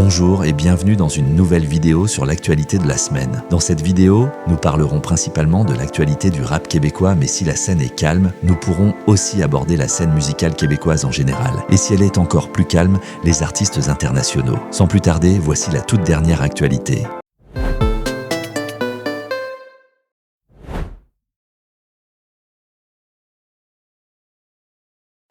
Bonjour et bienvenue dans une nouvelle vidéo sur l'actualité de la semaine. Dans cette vidéo, nous parlerons principalement de l'actualité du rap québécois, mais si la scène est calme, nous pourrons aussi aborder la scène musicale québécoise en général. Et si elle est encore plus calme, les artistes internationaux. Sans plus tarder, voici la toute dernière actualité.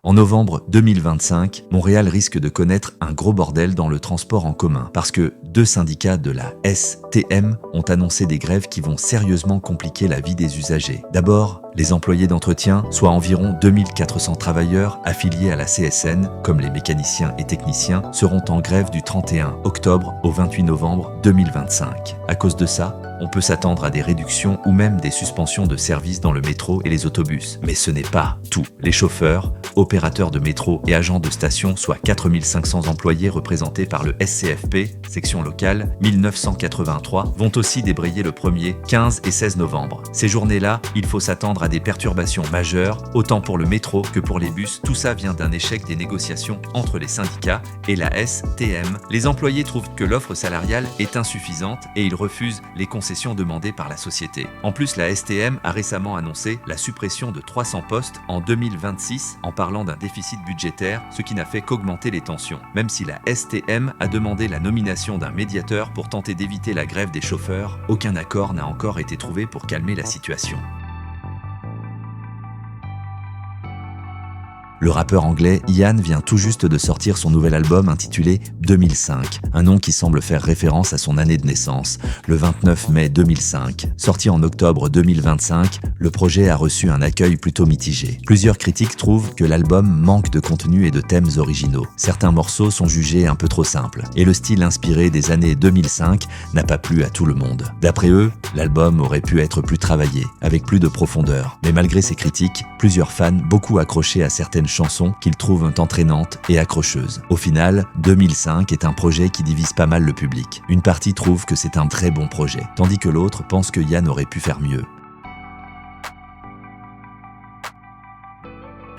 En novembre 2025, Montréal risque de connaître un gros bordel dans le transport en commun parce que deux syndicats de la STM ont annoncé des grèves qui vont sérieusement compliquer la vie des usagers. D'abord, les employés d'entretien, soit environ 2400 travailleurs affiliés à la CSN, comme les mécaniciens et techniciens, seront en grève du 31 octobre au 28 novembre 2025. À cause de ça, on peut s'attendre à des réductions ou même des suspensions de services dans le métro et les autobus. Mais ce n'est pas tout. Les chauffeurs, opérateurs de métro et agents de station, soit 4500 employés représentés par le SCFP, section locale 1983, vont aussi débrayer le 1er, 15 et 16 novembre. Ces journées-là, il faut s'attendre à des perturbations majeures, autant pour le métro que pour les bus. Tout ça vient d'un échec des négociations entre les syndicats et la STM. Les employés trouvent que l'offre salariale est insuffisante et ils refusent les concessions demandées par la société. En plus, la STM a récemment annoncé la suppression de 300 postes en 2026 en parlant d'un déficit budgétaire, ce qui n'a fait qu'augmenter les tensions. Même si la STM a demandé la nomination d'un médiateur pour tenter d'éviter la grève des chauffeurs, aucun accord n'a encore été trouvé pour calmer la situation. Le rappeur anglais Ian vient tout juste de sortir son nouvel album intitulé 2005, un nom qui semble faire référence à son année de naissance, le 29 mai 2005. Sorti en octobre 2025, le projet a reçu un accueil plutôt mitigé. Plusieurs critiques trouvent que l'album manque de contenu et de thèmes originaux. Certains morceaux sont jugés un peu trop simples, et le style inspiré des années 2005 n'a pas plu à tout le monde. D'après eux, l'album aurait pu être plus travaillé, avec plus de profondeur. Mais malgré ces critiques, plusieurs fans, beaucoup accrochés à certaines chansons qu'ils trouvent entraînantes et accrocheuses. Au final, 2005 est un projet qui divise pas mal le public. Une partie trouve que c'est un très bon projet, tandis que l'autre pense que Yann aurait pu faire mieux.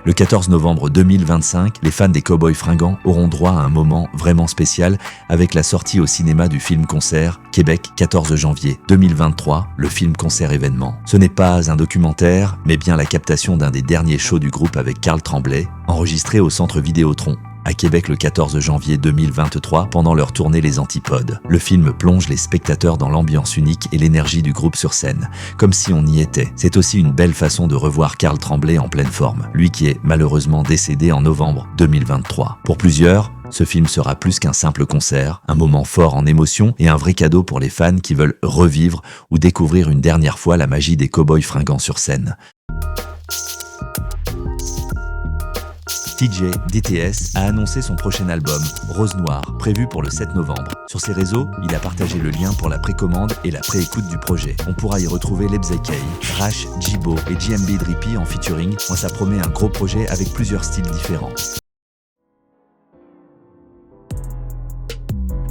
Le 14 novembre 2025, les fans des Cowboys Fringants auront droit à un moment vraiment spécial avec la sortie au cinéma du film-concert Québec 14 janvier 2023, le film-concert événement. Ce n'est pas un documentaire, mais bien la captation d'un des derniers shows du groupe avec Carl Tremblay, enregistré au centre Vidéotron à Québec le 14 janvier 2023 pendant leur tournée Les Antipodes. Le film plonge les spectateurs dans l'ambiance unique et l'énergie du groupe sur scène, comme si on y était. C'est aussi une belle façon de revoir Carl Tremblay en pleine forme, lui qui est malheureusement décédé en novembre 2023. Pour plusieurs, ce film sera plus qu'un simple concert, un moment fort en émotion et un vrai cadeau pour les fans qui veulent revivre ou découvrir une dernière fois la magie des Cowboys Fringants sur scène. TJ DTS a annoncé son prochain album, Rose Noire, prévu pour le 7 novembre. Sur ses réseaux, il a partagé le lien pour la précommande et la préécoute du projet. On pourra y retrouver Lebzey Kay, Rash, Jibo et JMB Drippy en featuring. Moi, ça promet un gros projet avec plusieurs styles différents.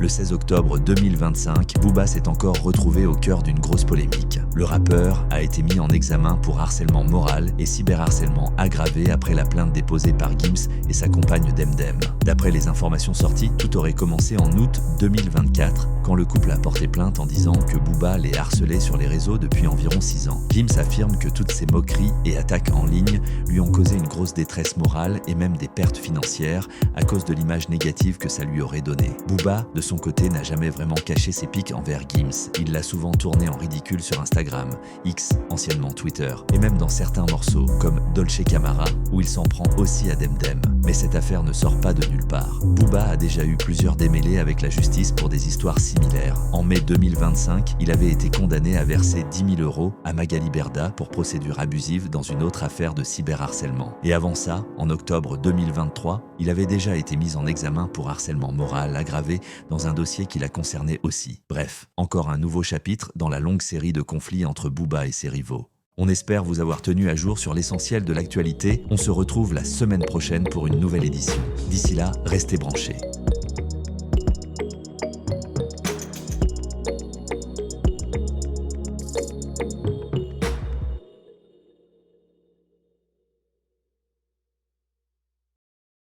Le 16 octobre 2025, Booba s'est encore retrouvé au cœur d'une grosse polémique. Le rappeur a été mis en examen pour harcèlement moral et cyberharcèlement aggravé après la plainte déposée par Gims et sa compagne Demdem. D'après les informations sorties, tout aurait commencé en août 2024, quand le couple a porté plainte en disant que Booba les harcelait sur les réseaux depuis environ 6 ans. Gims affirme que toutes ces moqueries et attaques en ligne lui ont causé une grosse détresse morale et même des pertes financières à cause de l'image négative que ça lui aurait donnée. Booba, de son côté, n'a jamais vraiment caché ses piques envers Gims. Il l'a souvent tourné en ridicule sur Instagram, X, anciennement Twitter, et même dans certains morceaux, comme Dolce Camara, où il s'en prend aussi à Demdem. Mais cette affaire ne sort pas de nulle part. Booba a déjà eu plusieurs démêlés avec la justice pour des histoires similaires. En mai 2025, il avait été condamné à verser 10 000 € à Magali Berda pour procédure abusive dans une autre affaire de cyberharcèlement. Et avant ça, en octobre 2023, il avait déjà été mis en examen pour harcèlement moral aggravé dans un dossier qui l'a concerné aussi. Bref, encore un nouveau chapitre dans la longue série de conflits entre Booba et ses rivaux. On espère vous avoir tenu à jour sur l'essentiel de l'actualité. On se retrouve la semaine prochaine pour une nouvelle édition. D'ici là, restez branchés.